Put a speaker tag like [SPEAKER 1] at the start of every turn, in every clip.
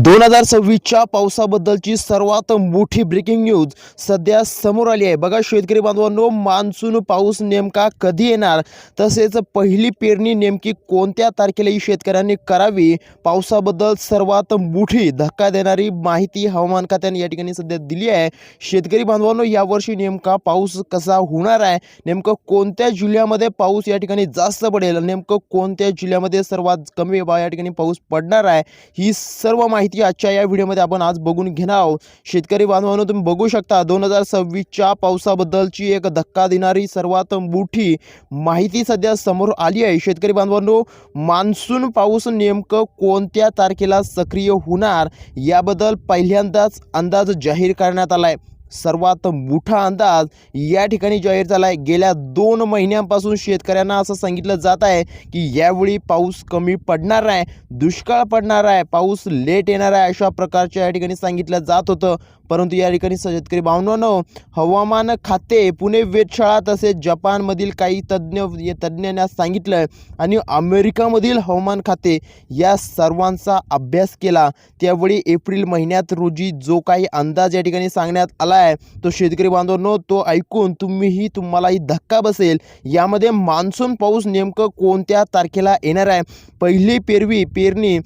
[SPEAKER 1] 2026च्या पावसाबद्दलची सर्वात मोठी breaking news सध्या समोर आली आहे। बघा शेतकरी बांधवांनो, मान्सून पाऊस नेमका कधी येणार, तसेच पहिली पेरणी नेमकी कोणत्या तारखेला ही शेतकऱ्यांनी करावी, पावसाबद्दल सर्वात मोठी धक्का देणारी माहिती हवामान खात्याने या ठिकाणी सध्या दिली आहे। शेतकरी बांधवांनो, यावर्षी नेमका पाऊस कसा होणार आहे, नेमकं कोणत्या जिल्ह्यामध्ये पाऊस या ठिकाणी जास्त पडेल, नेमकं कोणत्या जिल्ह्यामध्ये सर्वात कमी या ठिकाणी पाऊस पडणार आहे, ही सर्व माहिती आजच्या या व्हिडिओमध्ये आपण आज बघून घेणार आहोत। शेतकरी बांधवांनो, तुम्ही बघू शकता 2026च्या पावसाबद्दलची एक धक्का देणारी सर्वात मोठी माहिती सध्या समोर आली आहे। शेतकरी बांधवांनो, मान्सून पाऊस नेमकं कोणत्या तारखेला सक्रिय होणार याबद्दल पहिल्यांदाच अंदाज जाहीर करण्यात आलाय। सर्वात मोठा अंदाज या ठिकाणी जाहीर झाला आहे। गेल्या 2 महिन्यांपासून शेतकऱ्यांना असं सांगितलं जात आहे की यावेळी पाऊस कमी पडणार आहे, दुष्काळ पडणार आहे, पाऊस लेट येणार आहे, अशा प्रकारच्या या ठिकाणी सांगितलं जात होतं। परंतु या ठिकाणी शेतकरी बांधवांनो, हवामान खाते, पुणे वेधशाळा तसेच जपानमधील काही तज्ज्ञांना सांगितलं आणि अमेरिकामधील हवामान खाते या सर्वांचा अभ्यास केला, त्यावेळी एप्रिल महिन्यात रोजी जो काही अंदाज या ठिकाणी सांगण्यात आला आहे, तो शेतकरी बांधवांनो, तो ऐकून तुम्हालाही धक्का बसेल। यामध्ये मान्सून पाऊस नेमकं कोणत्या तारखेला येणार आहे, पहिली पेरणी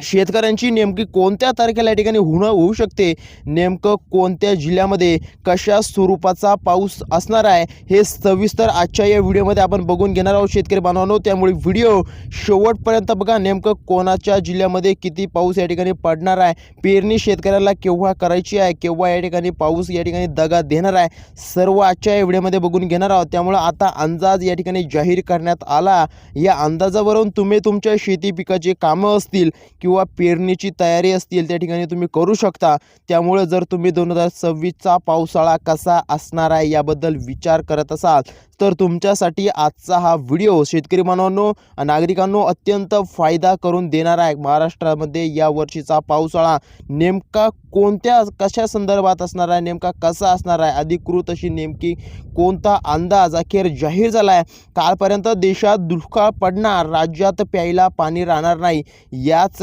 [SPEAKER 1] शेतकऱ्यांची नेमकी कोणत्या तारखेला या ठिकाणी होऊ शकते, नेमकं कोणत्या जिल्ह्यामध्ये कशा स्वरूपाचा पाऊस असणार आहे, हे सविस्तर आजच्या या व्हिडिओमध्ये आपण बघून घेणार आहोत शेतकरी बांधवांनो। त्यामुळे व्हिडिओ शेवटपर्यंत बघा, नेमकं कोणाच्या जिल्ह्यामध्ये किती पाऊस या ठिकाणी पडणार आहे, पेरणी शेतकऱ्याला केव्हा करायची आहे, केव्हा या ठिकाणी पाऊस या ठिकाणी दगा देणार आहे, सर्व आजच्या या व्हिडिओमध्ये बघून घेणार आहोत। त्यामुळे आता अंदाज या ठिकाणी जाहीर करण्यात आला। या अंदाजावरून तुम्ही तुमच्या शेती पिकाची कामं असतील किंवा पेरणीची तयारी असतील त्या ठिकाणी तुम्ही करू शकता। त्यामुळे जर तुम्ही 2026चा पावसाळा कसा असणार आहे याबद्दल विचार करत असाल तर तुमच्यासाठी आजचा हा व्हिडिओ शेतकरी बांधवांनो, नागरिकांनो अत्यंत फायदा करून देणार आहे। महाराष्ट्रामध्ये या वर्षीचा पावसाळा नेमका कशा संदर्भात असणार आहे, नेमका कसा असणार आहे, अधिकृत अशी नेमकी कोणता अंदाज अखेर जाहीर झाला आहे। कालपर्यंत देशात दुष्काळ पडणार, राज्यात प्यायला पाणी राहणार नाही, याच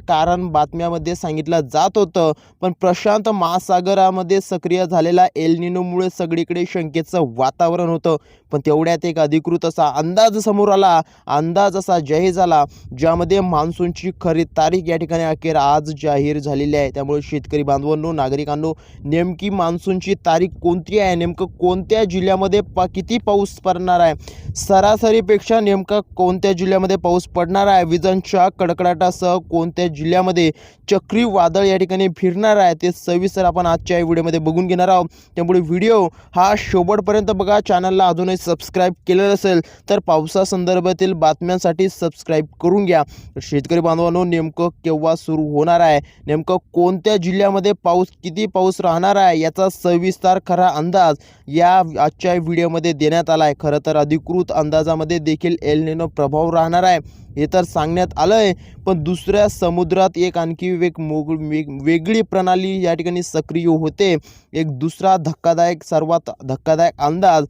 [SPEAKER 1] कारण बातम्यामध्ये सांगितलं जात होतं। पण प्रशांत महासागरामध्ये सक्रिय झालेला एल निनोमुळे सगळीकडे शंकेचं वातावरण होतं। पण तेवढ्यात एक अधिकृत असा अंदाज समोर आला, अंदाज असा जाहीर झाला, ज्यामध्ये मान्सूनची खरी तारीख या ठिकाणी अखेर आज जाहीर झालेली आहे। त्यामुळे शेतकरी बांधवांनो, नागरिकांनो, नेमकी मान्सूनची तारीख कोणती आहे, नेमकं कोणत्या जिल्ह्यामध्ये किती पाऊस पडणार आहे, सरासरीपेक्षा नेमका कोणत्या जिल्ह्यामध्ये पाऊस पडणार आहे, विजांच्या कडकडाटासह कोणत्या जिल्ह्यामध्ये चक्रीवादळ या ठिकाणी फिरणार आहे, ते सविस्तर आपण आजच्या व्हिडिओमध्ये बघून घेणार आहोत। त्यामुळे व्हिडिओ हा शेवटपर्यंत बघा। चॅनलला अजूनही सबस्क्राईब केलेलं असेल तर पावसासंदर्भातील बातम्यांसाठी सबस्क्राईब करून घ्या। शेतकरी बांधवांनो, नेमकं केव्हा सुरू होणार आहे, नेमकं कोणत्या जिल्ह्यामध्ये पाऊस, किती पाऊस राहणार आहे, याचा सविस्तर खरा अंदाज या आजच्या व्हिडिओमध्ये देण्यात आला आहे। खरं तर अधिकृत अंदाजामध्ये देखील एल निनो प्रभाव राहणार आहे हे तर सांगण्यात आलं आहे, पण दुसऱ्या समुद्रात एक आणखी वेगळी प्रणाली या ठिकाणी सक्रिय होते। एक दुसरा सर्वात धक्कादायक अंदाज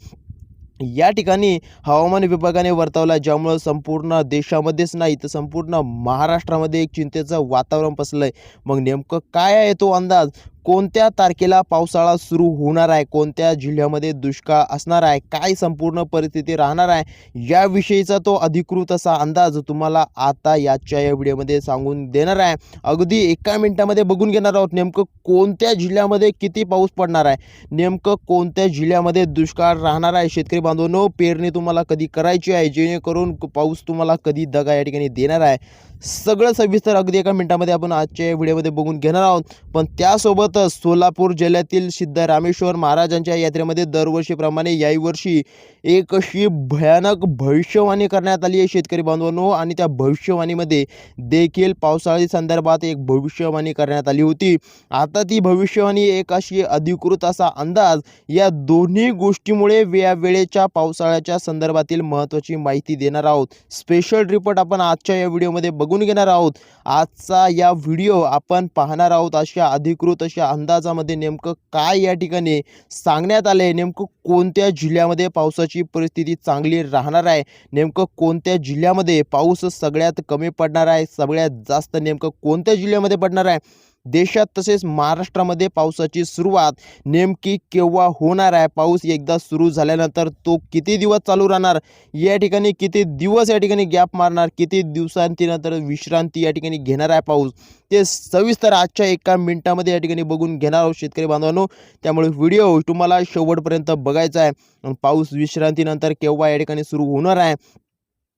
[SPEAKER 1] या ठिकाणी हवामान विभागाने वर्तवला, ज्यामुळे संपूर्ण देशामध्येच नाही तर संपूर्ण महाराष्ट्रामध्ये एक चिंतेचं वातावरण पसरलंय। मग नेमकं काय आहे तो अंदाज, कोणत्या तारखेला पावसाळा सुरू होणार आहे, कोणत्या जिल्ह्यामध्ये दुष्काळ असणार आहे, काय संपूर्ण परिस्थिती राहणार आहे, याविषयीचा तो अधिकृत असा अंदाज तुम्हाला आता याच्या या व्हिडिओमध्ये सांगून देणार आहे। अगदी एका मिनिटामध्ये बघून घेणार आहोत, नेमकं कोणत्या जिल्ह्यामध्ये किती पाऊस पडणार आहे, नेमकं कोणत्या जिल्ह्यामध्ये दुष्काळ राहणार आहे। शेतकरी बांधवांनो, पेरणी तुम्हाला कधी करायची आहे, जेणेकरून पाऊस तुम्हाला कधी दगा या ठिकाणी देणार आहे, सगळं सविस्तर अगदी एका मिनिटामध्ये आपण आजच्या व्हिडिओमध्ये बघून घेणार आहोत। पण त्यासोबतच सोलापूर जिल्ह्यातील सिद्धरामेश्वर महाराजांच्या यात्रेमध्ये दरवर्षीप्रमाणे याही वर्षी एक अशी भयानक भविष्यवाणी करण्यात आली आहे शेतकरी बांधवांनो, आणि त्या भविष्यवाणीमध्ये देखील पावसाळी संदर्भात एक भविष्यवाणी करण्यात आली होती। आता ती भविष्यवाणी एक अशी अधिकृत असा अंदाज, या दोन्ही गोष्टीमुळे वेळेच्या पावसाळ्याच्या संदर्भातील महत्त्वाची माहिती देणार आहोत। स्पेशल रिपोर्ट आपण आजच्या या व्हिडिओमध्ये बघू बघून घेणार आहोत. आजचा या व्हिडिओ आपण पाहणार आहोत अशा अधिकृत अशा अंदाजामध्ये नेमकं काय या ठिकाणी सांगण्यात आले, नेमकं कोणत्या जिल्ह्यामध्ये पावसाची परिस्थिती चांगली राहणार आहे, नेमकं कोणत्या जिल्ह्यामध्ये पाऊस सगळ्यात कमी पडणार आहे, सगळ्यात जास्त नेमकं कोणत्या जिल्ह्यामध्ये पडणार आहे, देशात तसेच महाराष्ट्रामध्ये पावसाची सुरुवात नेमकी केव्हा होणार आहे, पाऊस एकदा सुरू झाल्यानंतर तो किती दिवस चालू राहणार, या ठिकाणी किती दिवस या ठिकाणी गॅप मारणार, किती दिवसांनंतर विश्रांती या ठिकाणी घेणार आहे पाऊस, ते सविस्तर आजच्या एका मिनिटामध्ये या ठिकाणी बघून घेणार आहोत शेतकरी बांधवांनो. त्यामुळे व्हिडिओ तुम्हाला शेवटपर्यंत बघायचा आहे. पाऊस विश्रांतीनंतर केव्हा या ठिकाणी सुरू होणार आहे,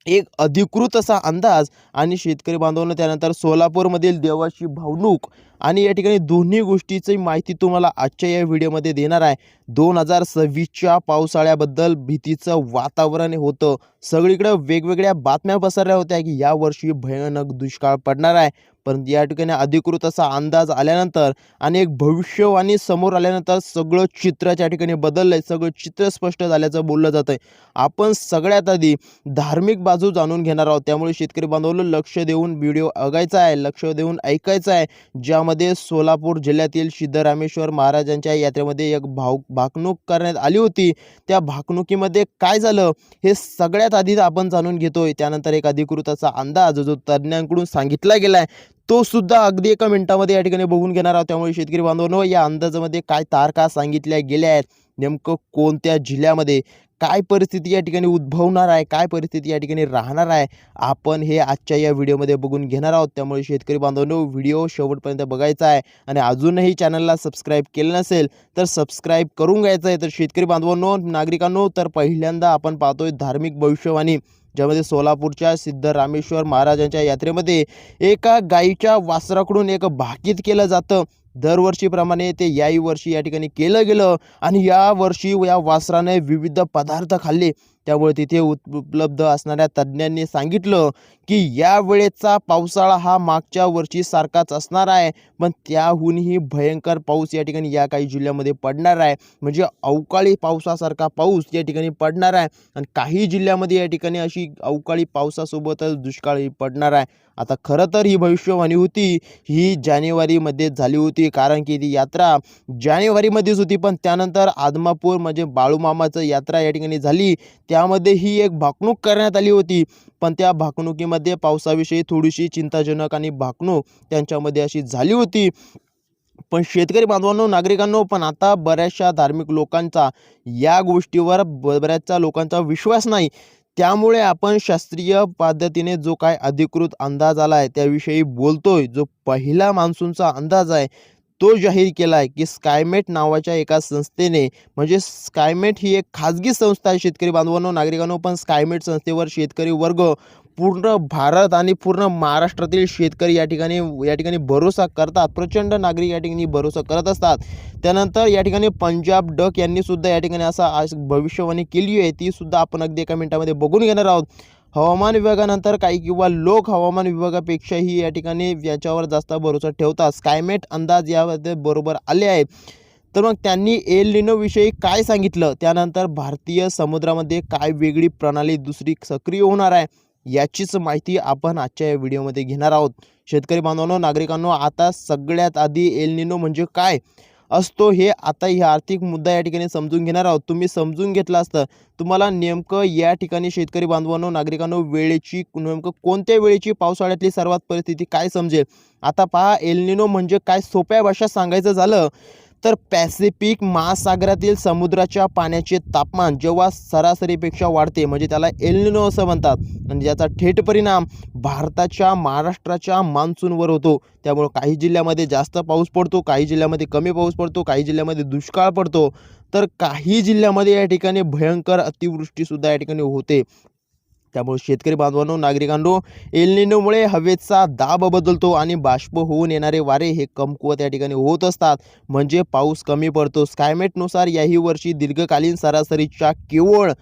[SPEAKER 1] एक अधिकृत असा अंदाज आणि शेतकरी बांधवांनो त्यानंतर सोलापूरमधील देवाची भावणूक आणि या ठिकाणी दोन्ही गोष्टीची माहिती तुम्हाला आजच्या या व्हिडिओमध्ये देणार आहे. 2026च्या पावसाळ्याबद्दल भीतीचं वातावरण होतं. सगळीकडे वेगवेगळ्या बातम्या पसरल्या होत्या की यावर्षी भयानक दुष्काळ पडणार आहे. परंतु या ठिकाणी अधिकृत असा अंदाज आल्यानंतर आणि एक भविष्यवाणी समोर आल्यानंतर सगळं चित्र त्या ठिकाणी बदललंय, सगळं चित्र स्पष्ट झाल्याचं बोललं जातंय. आपण सगळ्यात आधी धार्मिक बाजू जाणून घेणार आहोत. त्यामुळे शेतकरी बांधवांनो लक्ष देऊन व्हिडिओ बघायचा आहे, लक्ष देऊन ऐकायचं आहे. ज्यामध्ये सोलापूर जिल्ह्यातील सिद्धरामेश्वर महाराजांच्या यात्रेमध्ये एक भाकणूक करण्यात आली होती. त्या भाकणुकीमध्ये काय झालं हे सगळ्यात आधी आपण जाणून घेतोय. त्यानंतर एक अधिकृत असा अंदाज जो तज्ज्ञांकडून सांगितला गेलाय तो सुद्धा अगदी एका मिनिटामध्ये या ठिकाणी बघून घेणार आहोत. त्यामुळे शेतकरी बांधवांनो या अंदाजामध्ये काय तारखा सांगितल्या गेल्या आहेत, नेमकं कोणत्या जिल्ह्यामध्ये काय परिस्थिती या ठिकाणी उद्भवणार आहे, काय परिस्थिती या ठिकाणी राहणार आहे, आपण हे आजच्या या व्हिडिओमध्ये बघून घेणार आहोत. त्यामुळे शेतकरी बांधवांनो व्हिडिओ शेवटपर्यंत बघायचा आहे आणि अजूनही चॅनलला सबस्क्राईब केलं नसेल तर सबस्क्राईब करून घ्यायचं आहे. तर शेतकरी बांधवांनो नागरिकांनो तर पहिल्यांदा आपण पाहतोय धार्मिक भविष्यवाणी, ज्यामध्ये सोलापूरच्या सिद्धरामेश्वर महाराजांच्या यात्रेमध्ये एका गायीच्या वासराकडून एक भाकीत केलं जातं. दरवर्षीप्रमाणे ते याही वर्षी या ठिकाणी केलं गेलं आणि या वर्षी या वासराने विविध पदार्थ खाल्ले. त्यामुळे तिथे उपलब्ध असणाऱ्या तज्ज्ञांनी सांगितलं की यावेळेचा पावसाळा हा मागच्या वर्षीसारखाच असणार आहे, पण त्याहूनही भयंकर पाऊस या ठिकाणी या काही जिल्ह्यामध्ये पडणार आहे. म्हणजे अवकाळी पावसासारखा पाऊस या ठिकाणी पडणार आहे आणि काही जिल्ह्यामध्ये या ठिकाणी अशी अवकाळी पावसासोबतच दुष्काळही पडणार आहे. आता खरं तर ही भविष्यवाणी होती ही जानेवारीमध्ये झाली होती, कारण की ती यात्रा जानेवारीमध्येच होती. पण त्यानंतर आदमापूर म्हणजे बाळूमामाचं यात्रा या ठिकाणी झाली, त्यामध्ये ही एक भाकणूक करण्यात आली होती. पण त्या भाकणुकीमध्ये पावसाविषयी थोडीशी चिंताजनक आणि भाकणूक त्यांच्यामध्ये अशी झाली होती. पण शेतकरी बांधवांनो नागरिकांनो पण आता बऱ्याचशा धार्मिक लोकांचा या गोष्टीवर बऱ्याचशा लोकांचा विश्वास नाही. त्यामुळे आपण शास्त्रीय पद्धतीने जो काय अधिकृत अंदाज आला आहे त्याविषयी बोलतोय. जो पहिला मान्सूनचा अंदाज आहे तो जाहीर केला आहे की स्कायमेट नावाच्या एका संस्थेने, म्हणजे स्कायमेट ही एक खाजगी संस्था आहे शेतकरी बांधवांनो नागरिकांनो, पण स्कायमेट संस्थेवर शेतकरी वर्ग पूर्ण भारत आणि पूर्ण महाराष्ट्रातील शेतकरी या ठिकाणी भरोसा करतात. प्रचंड नागरिक या ठिकाणी भरोसा करत असतात. त्यानंतर या ठिकाणी पंजाब डक यांनी सुद्धा या ठिकाणी असा भविष्यवाणी केली आहे, ती सुद्धा आपण अगदी एका मिनिटामध्ये बघून घेणार आहोत. हवामान विभागानंतर काही किंवा लोक हवामान विभागापेक्षाही या ठिकाणी याच्यावर जास्त भरोसा ठेवतात. स्कायमेट अंदाज यामध्ये बरोबर आले आहेत. तर मग त्यांनी एल निनोविषयी काय सांगितलं, त्यानंतर भारतीय समुद्रामध्ये काय वेगळी प्रणाली दुसरी सक्रिय होणार आहे याचीच माहिती आपण आजच्या या व्हिडिओमध्ये घेणार आहोत. शेतकरी बांधवांनो नागरिकांनो आता सगळ्यात आधी एल निनो म्हणजे काय असतो हे आता ही आर्थिक मुद्दा या ठिकाणी समजून घेणार आहोत. तुम्ही समजून घेतलं असतं तुम्हाला नेमकं या ठिकाणी शेतकरी बांधवांनो नागरिकांनो वेळेची नेमकं कोणत्या वेळेची पावसाळ्यातली सर्वात परिस्थिती काय समजेल. आता पहा एल निनो म्हणजे काय, सोप्या भाषेत सांगायचं झालं तर पॅसिफिक महासागरातील समुद्राच्या पाण्याचे तापमान जेव्हा सरासरीपेक्षा वाढते म्हणजे त्याला एल निनो असं म्हणतात आणि याचा थेट परिणाम भारताच्या महाराष्ट्राच्या मान्सूनवर होतो. त्यामुळे काही जिल्ह्यामध्ये जास्त पाऊस पडतो, काही जिल्ह्यामध्ये कमी पाऊस पडतो, काही जिल्ह्यामध्ये दुष्काळ पडतो, तर काही जिल्ह्यामध्ये या ठिकाणी भयंकर अतिवृष्टीसुद्धा या ठिकाणी होते. त्यामुळे शेतकरी बांधवांनो नागरिकांनो एल निनोमुळे हवेचा दाब बदलतो आणि बाष्प होऊन येणारे वारे हे कमकुवत या ठिकाणी होत असतात, म्हणजे पाऊस कमी पडतो. स्कायमेटनुसार याही वर्षी दीर्घकालीन सरासरीच्या केवळ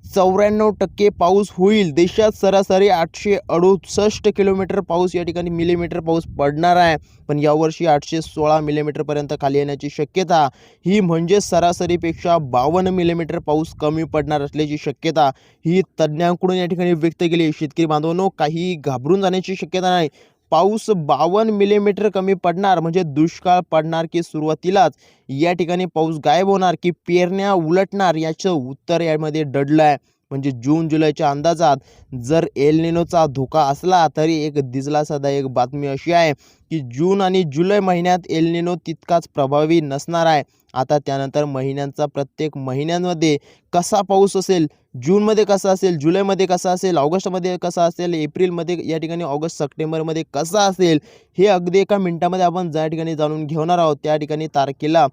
[SPEAKER 1] 94% पाऊस होईल. देशात सरासरी 868 किलोमीटर पाऊस या ठिकाणी मिलीमीटर पाऊस पडणार आहे. पण यावर्षी 816 मिलीमीटरपर्यंत खाली येण्याची शक्यता. ही म्हणजे सरासरीपेक्षा 52 मिलीमीटर पाऊस कमी पडणार असल्याची शक्यता ही तज्ज्ञांकडून या ठिकाणी व्यक्त केली. शेतकरी बांधवांनो, काही घाबरून जाण्याची शक्यता नाही. पाऊस 52 मिलीमीटर कमी पडणार म्हणजे दुष्काळ पडणार की सुरुवातीलाच या ठिकाणी पाऊस गायब होणार की पेरण्या उलटणार, याचं उत्तर यामध्ये दडलं आहे. म्हणजे जून जुलैच्या अंदाजात जर एल निनोचा धोका असला तरी एक दिलासादायक बातमी अशी आहे की जून आणि जुलै महिन्यात एल निनो तितकाच प्रभावी नसणार आहे. आता त्यानंतर महिन्यांचा प्रत्येक महिन्यांमध्ये कसा पाऊस असेल, जूनमध्ये कसा असेल, जुलैमध्ये कसा असेल, ऑगस्टमध्ये कसा असेल, एप्रिलमध्ये या ठिकाणी ऑगस्ट सप्टेंबरमध्ये कसा असेल, हे अगदी एका मिनिटामध्ये आपण ज्या ठिकाणी जाणून घेणार आहोत. त्या ठिकाणी तारखेला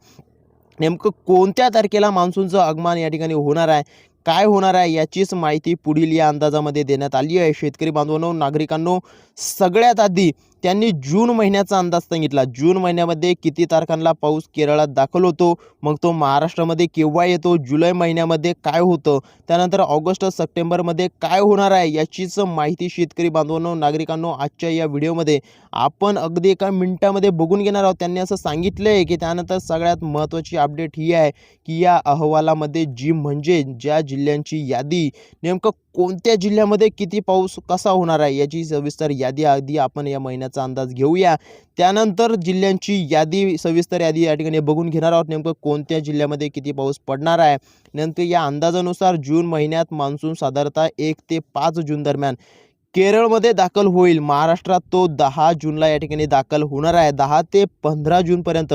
[SPEAKER 1] नेमकं कोणत्या तारखेला मान्सूनचं आगमन या ठिकाणी होणार आहे, काय होणार आहे, याचीच माहिती पुढील या अंदाजामध्ये देण्यात आली आहे. शेतकरी बांधवांनो, नागरिकांनो, सगळ्यात आधी त्यांनी जून महिन्याचा अंदाज सांगितला. जून महिन्यामध्ये किती तारखांना पाऊस केरळात दाखल होतो, मग तो महाराष्ट्रामध्ये केव्हा येतो, जुलै महिन्यामध्ये काय होतं, त्यानंतर ऑगस्ट सप्टेंबरमध्ये काय होणार आहे, याचीच माहिती शेतकरी बांधवांनो, नागरिकांनो, आजच्या या व्हिडिओमध्ये आपण अगदी एका मिनिटामध्ये बघून घेणार आहोत. त्यांनी असं सांगितलं आहे की त्यानंतर सगळ्यात महत्त्वाची अपडेट ही आहे की या अहवालामध्ये जी म्हणजे ज्या जिल्ह्यांची यादी, नेमकं कोणत्या जिल्ह्यामध्ये किती पाऊस कसा होणार आहे याची सविस्तर यादी आधी आपण या महिन्याचा अंदाज घेऊया. त्यानंतर जिल्ह्यांची यादी, सविस्तर यादी या ठिकाणी बघून घेणार आहोत. नेमकं कोणत्या जिल्ह्यामध्ये किती पाऊस पडणार आहे. नंतर या अंदाजानुसार जून महिन्यात मान्सून साधारणतः 1 ते 5 जून दरम्यान केरळमध्ये दाखल होईल. महाराष्ट्रात तो 10 जूनला या ठिकाणी दाखल होणार आहे. 10 ते 15 जूनपर्यंत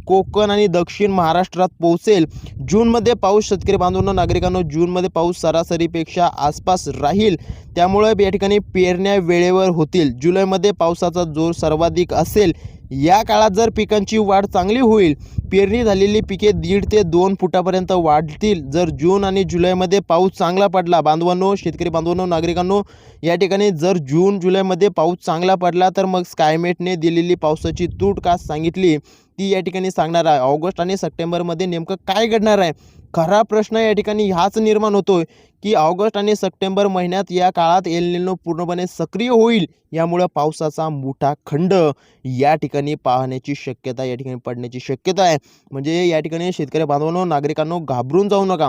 [SPEAKER 1] कोकण आणि दक्षिण महाराष्ट्रात पोहोचेल. जूनमध्ये पाऊस, शेतकरी बांधवांनो, नागरिकांनो, जूनमध्ये पाऊस सरासरीपेक्षा आसपास राहील. त्यामुळे या ठिकाणी पेरण्या वेळेवर होतील. जुलैमध्ये पावसाचा जोर सर्वाधिक असेल. या काळात जर पिकांची वाढ चांगली होईल, पेरणी झालेली पिके 1.5 ते 2 फुटापर्यंत वाढतील. जर जून आणि जुलैमध्ये पाऊस चांगला पडला, बांधवांनो, शेतकरी बांधवांनो, नागरिकांनो, या ठिकाणी जर जून जुलैमध्ये पाऊस चांगला पडला तर मग स्कायमेटने दिलेली पावसाची तूट का सांगितली ती या ठिकाणी सांगणार आहे. ऑगस्ट आणि सप्टेंबरमध्ये नेमकं काय घडणार आहे, खरा प्रश्न या ठिकाणी हाच निर्माण होतोय की ऑगस्ट आणि सप्टेंबर महिन्यात या काळात एल निनो पूर्णपणे सक्रिय होईल. यामुळे पावसाचा मोठा खंड या ठिकाणी पाहण्याची शक्यता, या ठिकाणी पडण्याची शक्यता आहे. म्हणजे या ठिकाणी शेतकरी बांधवांनो, नागरिकांनो, घाबरून जाऊ नका.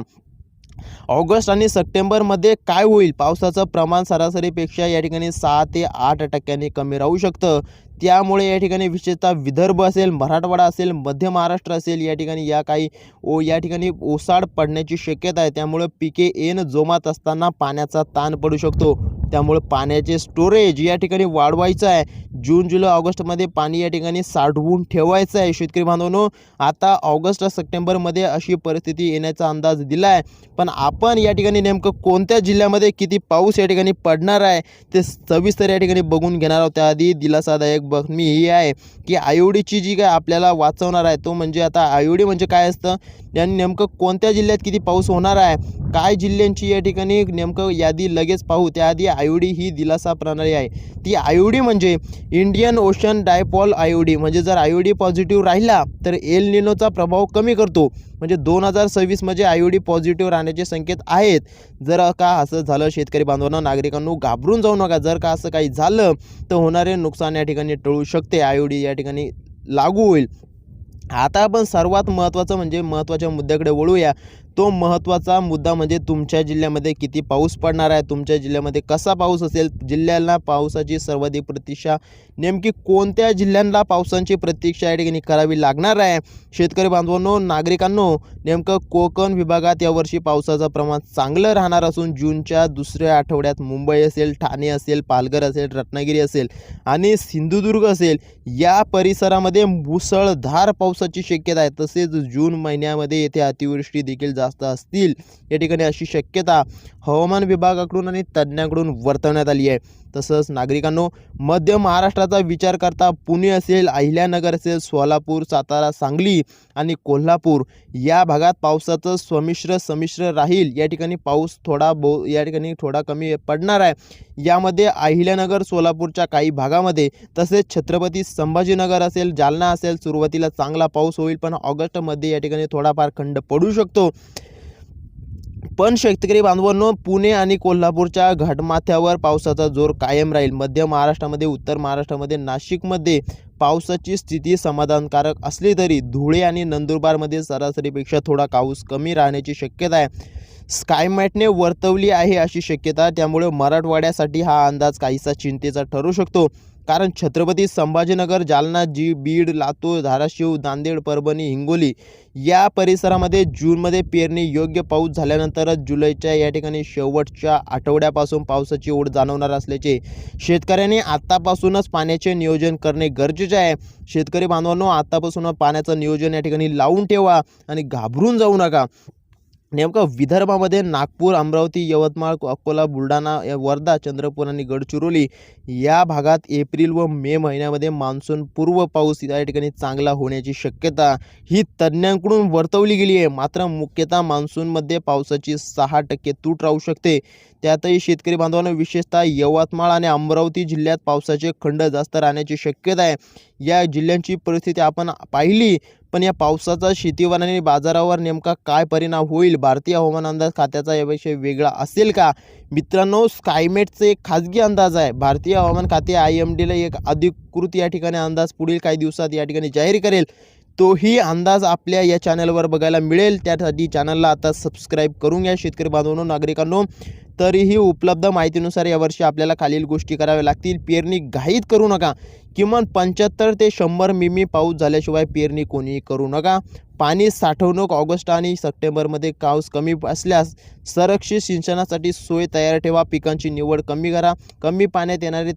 [SPEAKER 1] ऑगस्ट आणि सप्टेंबरमध्ये काय होईल, पावसाचं प्रमाण सरासरीपेक्षा या ठिकाणी 6 ते 8% कमी राहू शकतं. त्यामुळे या ठिकाणी विशेषतः विदर्भ असेल, मराठवाडा असेल, मध्य महाराष्ट्र असेल, या ठिकाणी या ठिकाणी ओसाड पडण्याची शक्यता आहे. त्यामुळे पिके येण जोमात असताना पाण्याचा ताण पडू शकतो. त्यामुळे पाण्याचे स्टोरेज या ठिकाणी वाढवायचं आहे. जून जुलै ऑगस्टमध्ये पाणी या ठिकाणी साठवून ठेवायचं आहे. शेतकरी बांधवांनो, आता ऑगस्ट सप्टेंबरमध्ये अशी परिस्थिती येण्याचा अंदाज दिला आहे. पण आपण या ठिकाणी नेमकं कोणत्या जिल्ह्यामध्ये किती पाऊस या ठिकाणी पडणार आहे ते सविस्तर या ठिकाणी बघून घेणार आहोत. त्याआधी दिलासादायक बातमी ही आहे की आयोडीची जी काय आपल्याला वाचवणार आहे, तो म्हणजे आता आयोडी म्हणजे काय असतं आणि नेमकं कोणत्या जिल्ह्यात किती पाऊस होणार आहे, काय जिल्ह्यांची या ठिकाणी नेमकं यादी लगेच पाहू. त्याआधी आयोडी ही दिलासा प्रणाली आहे. ती आयोडी म्हणजे इंडियन ओशन डायपोल आयोडी. म्हणजे जर आयोडी पॉझिटिव्ह राहिला तर एल निनोचा प्रभाव कमी करतो. म्हणजे 2026 मध्ये आयोडी पॉझिटिव्ह राहण्याचे संकेत आहेत. जर का असं झालं, शेतकरी बांधवांना, नागरिकांनो, घाबरून जाऊ नका. जर का असं काही झालं तर होणारे नुकसान या ठिकाणी टळू शकते. आयोडी या ठिकाणी लागू होईल. आता आपण सर्वात महत्त्वाचं म्हणजे महत्त्वाच्या मुद्द्याकडे वळूया. तो महत्त्वाचा मुद्दा म्हणजे तुमच्या जिल्ह्यामध्ये किती पाऊस पडणार आहे, तुमच्या जिल्ह्यामध्ये कसा पाऊस असेल, जिल्ह्याला पावसाची सर्वाधिक प्रतीक्षा, नेमकी कोणत्या जिल्ह्यांना पावसाची प्रतीक्षा या ठिकाणी करावी लागणार आहे. शेतकरी बांधवांनो, नागरिकांनो, नेमकं कोकण विभागात यावर्षी पावसाचं प्रमाण चांगलं राहणार असून जूनच्या दुसऱ्या आठवड्यात मुंबई असेल, ठाणे असेल, पालघर असेल, रत्नागिरी असेल आणि सिंधुदुर्ग असेल, या परिसरामध्ये मुसळधार पावसाची शक्यता आहे. तसेच जून महिन्यामध्ये येथे अतिवृष्टी देखील जास्त असतील या ठिकाणी अशी शक्यता हवामान विभागाकडून आणि तज्ज्ञांकडून वर्तवण्यात आली आहे. तसंच नागरिकांनो, मध्य महाराष्ट्राचा विचार करता पुणे असेल, अहिल्यानगर असेल, सोलापूर, सातारा, सांगली आणि कोल्हापूर या भागात पावसाचं संमिश्र राहील. या ठिकाणी पाऊस या ठिकाणी थोडा कमी पडणार आहे. यामध्ये अहिल्यानगर, सोलापूरच्या काही भागामध्ये, तसेच छत्रपती संभाजीनगर असेल, जालना असेल, सुरुवातीला चांगला पाऊस होईल, पण ऑगस्टमध्ये या ठिकाणी थोडाफार खंड पडू शकतो. पण शेतकरी बांधवांनो, पुणे आणि कोल्हापूरच्या घाटमाथ्यावर पावसाचा जोर कायम राहील. मध्य महाराष्ट्रामध्ये, उत्तर महाराष्ट्रामध्ये, नाशिकमध्ये पावसाची स्थिती समाधानकारक असली तरी धुळे आणि नंदुरबारमध्ये सरासरीपेक्षा थोडा पाऊस कमी राहण्याची शक्यता आहे. स्कायमॅटने वर्तवली आहे अशी शक्यता. त्यामुळे मराठवाड्यासाठी हा अंदाज काहीसा चिंतेचा ठरू शकतो. कारण छत्रपती संभाजीनगर, जालना, बीड, लातूर, धाराशिव, नांदेड, परभणी, हिंगोली या परिसरामध्ये जूनमध्ये पेरणी योग्य पाऊस झाल्यानंतरच जुलैच्या या ठिकाणी शेवटच्या आठवड्यापासून पावसाची ओढ जाणवणार असल्याचे शेतकऱ्यांनी आत्तापासूनच पाण्याचे नियोजन करणे गरजेचे आहे. शेतकरी बांधवांनो, आत्तापासून पाण्याचं नियोजन या ठिकाणी लावून ठेवा आणि घाबरून जाऊ नका. नेमकं विदर्भामध्ये नागपूर, अमरावती, यवतमाळ, अकोला, बुलढाणा, वर्धा, चंद्रपूर आणि गडचिरोली या भागात एप्रिल व मे महिन्यामध्ये मान्सून पूर्व पाऊस या ठिकाणी चांगला होण्याची शक्यता ही तज्ज्ञांकडून वर्तवली गेली आहे. मात्र मुख्यतः मान्सूनमध्ये पावसाची 6% तूट राहू शकते. त्यातही शेतकरी बांधवांना विशेषतः यवतमाळ आणि अमरावती जिल्ह्यात पावसाचे खंड जास्त राहण्याची शक्यता आहे. या जिल्ह्यांची परिस्थिती आपण पाहिली, पण या पावसाचा शेतीवर आणि बाजारावर नेमका काय परिणाम होईल, भारतीय हवामान अंदाज खात्याचा याविषयी वेगळा असेल का? मित्रांनो, स्कायमेटचे एक खाजगी अंदाज आहे. भारतीय हवामान खाते IMDला एक अधिकृत या ठिकाणी अंदाज पुढील काही दिवसात या ठिकाणी जाहीर करेल. तोही अंदाज आपल्या या चॅनलवर बघायला मिळेल. त्यासाठी चॅनलला आता सबस्क्राईब करून घ्या शेतकरी बांधवांनो, नागरिकांनो. तरीही उपलब्ध माहितीनुसार यावर्षी आपल्याला खालील गोष्टी कराव्या लागतील. पेरणी घाईत करू नका. किमान 75 ते 100 मिमी पाऊस झाल्याशिवाय पेरणी कोणीही करू नका. पाणी साठवणूक ऑगस्ट आणि सप्टेंबरमध्ये पाऊस कमी असल्यास संरक्षित सिंचनासाठी सोय तयार ठेवा. पिकांची निवड कमी करा. कमी पाण्यात येणारे